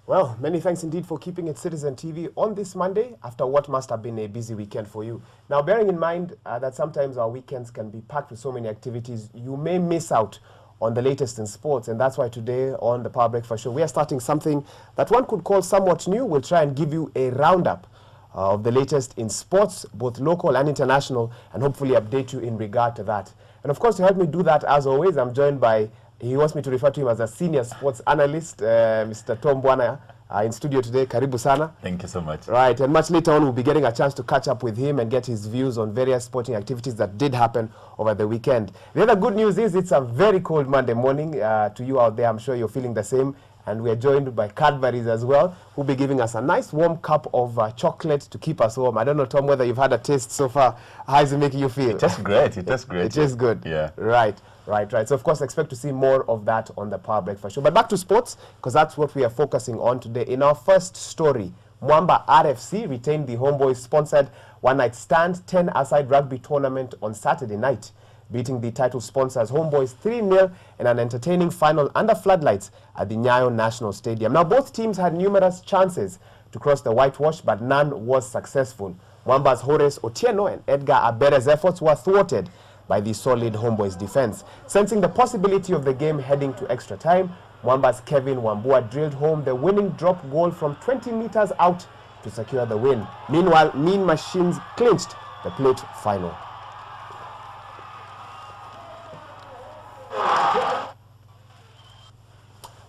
Well, many thanks indeed for keeping it Citizen TV on this Monday after what must have been a busy weekend for you. Now, bearing in mind that sometimes our weekends can be packed with so many activities, you may miss out on the latest in sports, and that's why today on the Power Breakfast Show, we are starting something that one could call somewhat new. We'll try and give you a roundup of the latest in sports, both local and international, and hopefully update you in regard to that. And of course, to help me do that, as always, I'm joined by, he wants me to refer to him as a senior sports analyst, Mr. Bwana, in studio today. Karibu sana. Thank you so much. Right, and much later on, we'll be getting a chance to catch up with him and get his views on various sporting activities that did happen over the weekend. The other good news is it's a very cold Monday morning. To you out there, I'm sure you're feeling the same. And we're joined by Cadbury's as well, who'll be giving us a nice warm cup of chocolate to keep us warm. I don't know, Tom, whether you've had a taste so far. How is it making you feel? It tastes great. It tastes great. It tastes good. Yeah. Right. So, of course, expect to see more of that on the Power Breakfast Show. But back to sports, because that's what we are focusing on today. In our first story, Mwaura RFC retained the Homeboys-sponsored one-night stand 10-a-side rugby tournament on Saturday night, beating the title sponsors Homeboys 3-0 in an entertaining final under floodlights at the Nyayo National Stadium. Now, both teams had numerous chances to cross the whitewash, but none was successful. Mwamba's Horace Otieno and Edgar Abere's efforts were thwarted by the solid Homeboys defense. Sensing the possibility of the game heading to extra time, Mwamba's Kevin Wambua drilled home the winning drop goal from 20 meters out to secure the win. Meanwhile, Mean Machines clinched the plate final.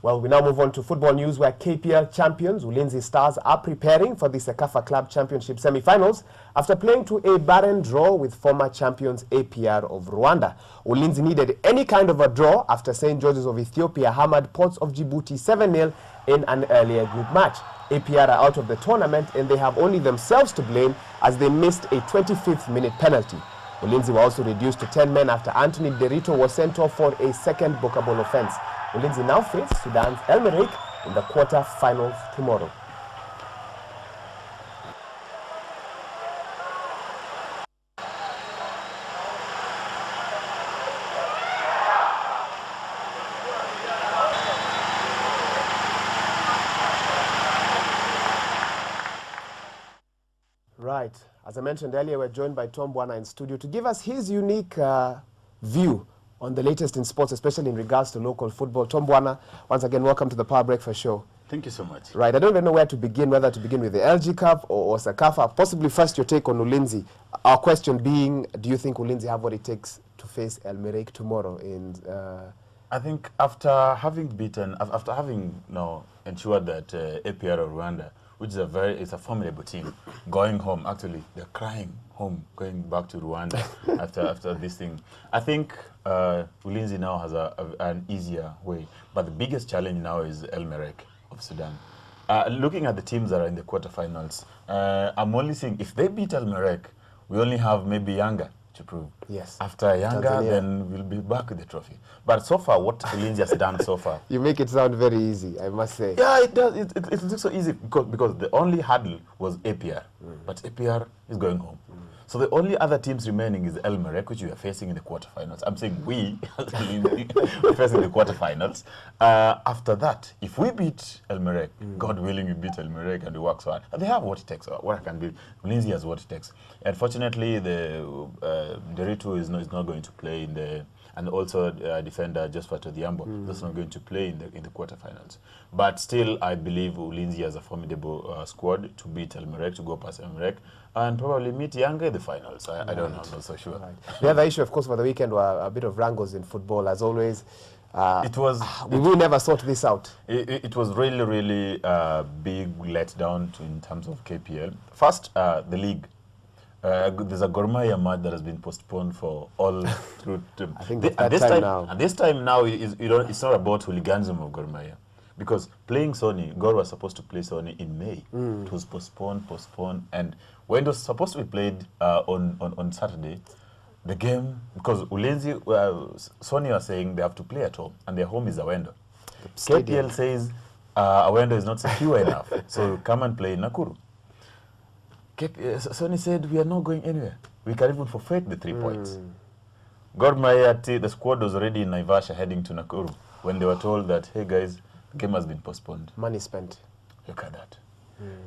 Well, we now move on to football news, where KPL champions Ulinzi Stars are preparing for the Sekafa Club Championship semi-finals after playing to a barren draw with former champions APR of Rwanda. Ulinzi needed any kind of a draw after St. George's of Ethiopia hammered Ports of Djibouti 7-0 in an earlier group match. APR are out of the tournament, and they have only themselves to blame as they missed a 25th minute penalty. Ulinzi were also reduced to 10 men after Anthony Derito was sent off for a second bookable offence. Ulinzi now face Sudan's El Merreikh in the quarter-finals tomorrow. Right. As I mentioned earlier, we're joined by Tom Bwana in studio to give us his unique view on the latest in sports, especially in regards to local football. Tom Bwana, once again, welcome to the Power Breakfast Show. Thank you so much. Right, I don't even know where to begin, whether to begin with the LG Cup or Sekafa. Possibly first your take on Ulinzi. Our question being, do you think Ulinzi have what it takes to face El Merreikh tomorrow? I think after having ensured that APR of Rwanda, which is it's a formidable team, going home, actually, they're crying home, going back to Rwanda after this thing. I think Ulinzi now has an easier way, but the biggest challenge now is El Merreikh of Sudan. Looking at the teams that are in the quarterfinals, I'm only seeing if they beat El Merreikh, we only have maybe Yanga to prove. Yes. After Yanga, then we'll be back with the trophy. But so far, what Ulinzi has done so far. You make it sound very easy, I must say. Yeah, it does. It looks so easy because the only hurdle was APR. But APR is going home. So the only other teams remaining is El Merreikh, which we are facing in the quarterfinals. I'm saying we're facing the quarterfinals. After that, if we beat El Merreikh, God willing, we beat El Merreikh and we work so hard. And they have what it takes. What I can be, Ulinzi has what it takes. Unfortunately, the Derito is not going to play in the, and also defender Josephat Odhiambo is not going to play in the quarterfinals. But still, I believe Ulinzi has a formidable squad to beat El Merreikh, to go past El Merreikh, and probably meet Yanga in the finals. I don't know, I'm not so sure. Right. The other issue, of course, for the weekend were a bit of wrangles in football, as always. We never sort this out. It was really, really big letdown in terms of KPL. First, the league. There's a Gor Mahia match that has been postponed for all through. I think this time now, it's not about hooliganism of Gor Mahia. Because playing Sony, Gor was supposed to play Sony in May. It was postponed, and when it was supposed to be played on Saturday, the game, because Ulinzi, Sony are saying they have to play at home, and their home is Awendo. KPL says Awendo is not secure enough, so come and play in Nakuru. Sony said, we are not going anywhere. We can even forfeit the 3 points. Gor Mahia, the squad was already in Naivasha heading to Nakuru when they were told that, hey guys, the game has been postponed. Money spent. Look at that.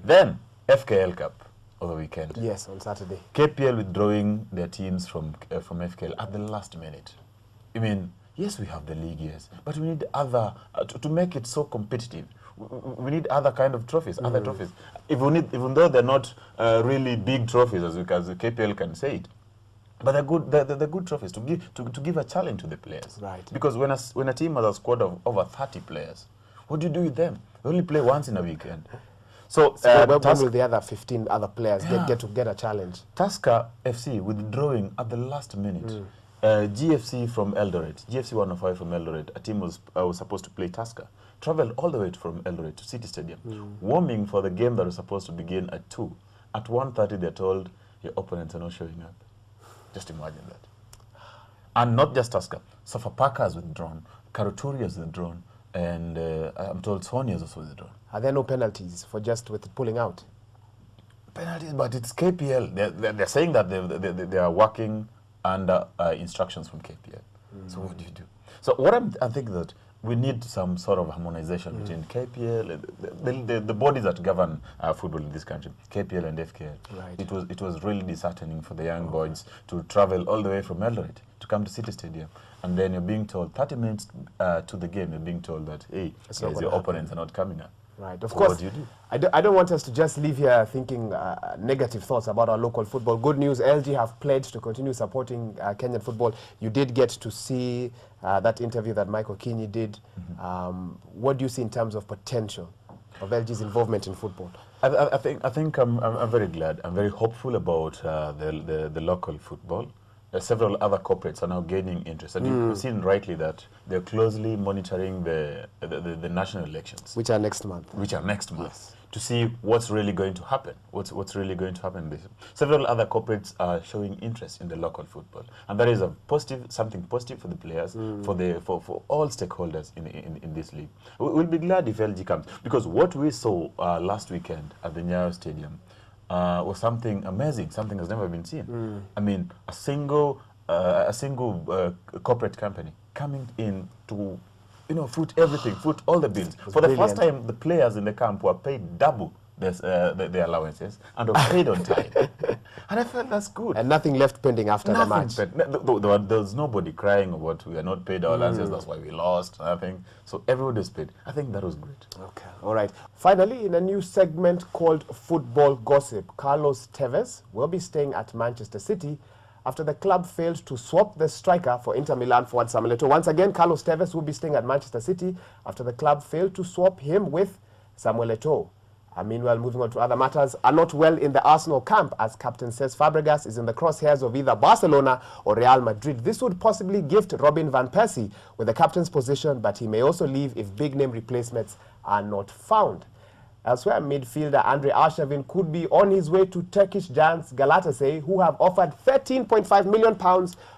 Then, FKL Cup over the weekend. Yes, on Saturday. KPL withdrawing their teams from FKL at the last minute. I mean, yes, we have the league, yes, but we need other, to make it so competitive, we need other kind of trophies, other trophies. Even though they're not really big trophies, as KPL can say it, but they're good trophies to give a challenge to the players. Right. Because when a team has a squad of over 30 players, what do you do with them? They only play once in a weekend. So when will the other 15 other players get a challenge? Tusker FC withdrawing at the last minute. GFC from Eldoret, GFC 105 from Eldoret, a team was supposed to play Tusker, traveled all the way from Eldoret to City Stadium, warming for the game that was supposed to begin at 2. At 1:30, they're told, your opponents are not showing up. Just imagine that. And not just Tusker. Sofapaka has withdrawn, Karuturi has withdrawn, and I'm told Sony has also withdrawn. Are there no penalties for just with pulling out? Penalties, but it's KPL. They're saying that they are working under instructions from KPL. So what do you do? So what I'm thinking that we need some sort of harmonization between KPL, the bodies that govern football in this country, KPL and FKL. Right. It was really disheartening for the young boys to travel all the way from Eldoret to come to City Stadium, and then you're being told 30 minutes to the game, you're being told that, hey, guys, your opponents are not coming up. Right, of So course. what do you do? I don't want us to just leave here thinking negative thoughts about our local football. Good news, LG have pledged to continue supporting Kenyan football. You did get to see that interview that Michael Kinyi did. What do you see in terms of potential of LG's involvement in football? I think I'm very glad. I'm very hopeful about the local football. Several other corporates are now gaining interest, and you've seen rightly that they're closely monitoring the national elections, Which are next month. Yes. To see what's really going to happen. What's really going to happen. Several other corporates are showing interest in the local football, and that is something positive for the players, for all stakeholders in this league. We'll be glad if LG comes, because what we saw last weekend at the Nyayo Stadium was something amazing, something has never been seen. I mean, a single corporate company coming in to, foot everything, foot all the bills. For the first time, the players in the camp were paid double their allowances and were paid on time. And I felt that's good. And nothing left pending after the match. There was nobody crying about we are not paid our allowances, that's why we lost, nothing. So everybody was paid. I think that was great. Okay, all right. Finally, in a new segment called Football Gossip, Carlos Tevez will be staying at Manchester City after the club failed to swap the striker for Inter Milan forward Samuel Eto'o. Once again, Carlos Tevez will be staying at Manchester City after the club failed to swap him with Samuel Eto'o. Meanwhile, moving on to other matters, are not well in the Arsenal camp as Captain Cesc Fabregas is in the crosshairs of either Barcelona or Real Madrid. This would possibly gift Robin van Persie with the captain's position, but he may also leave if big-name replacements are not found. Elsewhere, midfielder Andre Arshavin could be on his way to Turkish giants Galatasaray, who have offered £13.5 million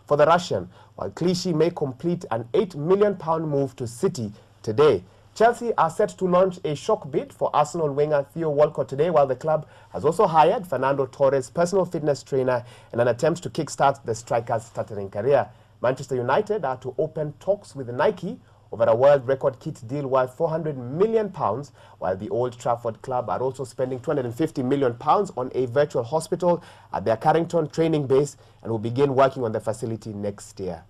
for the Russian, while Clichy may complete an £8 million move to City today. Chelsea are set to launch a shock bid for Arsenal winger Theo Walcott today, while the club has also hired Fernando Torres, personal fitness trainer, in an attempt to kickstart the striker's stuttering career. Manchester United are to open talks with Nike over a world record kit deal worth £400 million, while the Old Trafford club are also spending £250 million on a virtual hospital at their Carrington training base and will begin working on the facility next year.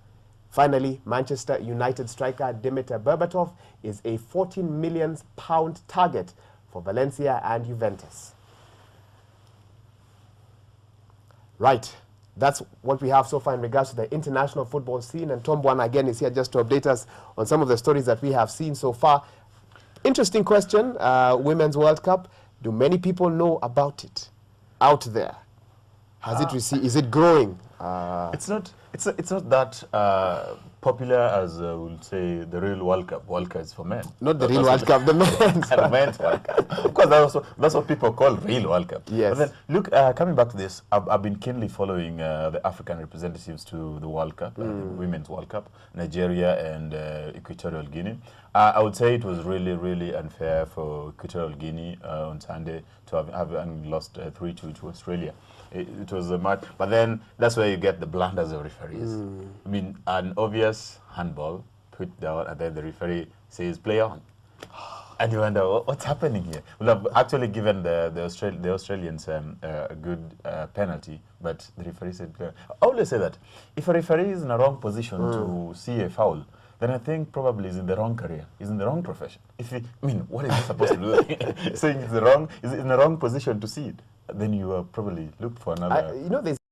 Finally, Manchester United striker Dimitar Berbatov is a £14 million target for Valencia and Juventus. Right. That's what we have so far in regards to the international football scene. And Tom Bwana again is here just to update us on some of the stories that we have seen so far. Interesting question, Women's World Cup. Do many people know about it out there? Has it received? Is it growing? It's not that popular as we'll say the real World Cup. World Cup is for men. Not the real World Cup, the men's. The men's World Cup. Of course, that's what people call real World Cup. Yes. But then, look, coming back to this, I've been keenly following the African representatives to the World Cup, Women's World Cup, Nigeria and Equatorial Guinea. I would say it was really, really unfair for Equatorial Guinea on Sunday to have lost 3-2 to Australia. It was a match, but then that's where you get the blunders of referees. I mean, an obvious handball put down, and then the referee says, play on. And you wonder, what's happening here? We'll have actually given the Australians a good penalty, but the referee said, I always say that if a referee is in a wrong position to see a foul, then I think probably he's in the wrong career. He's in the wrong profession. If he, I mean, what is he supposed to do? Saying is in the wrong position to see it. Then you probably look for another. There's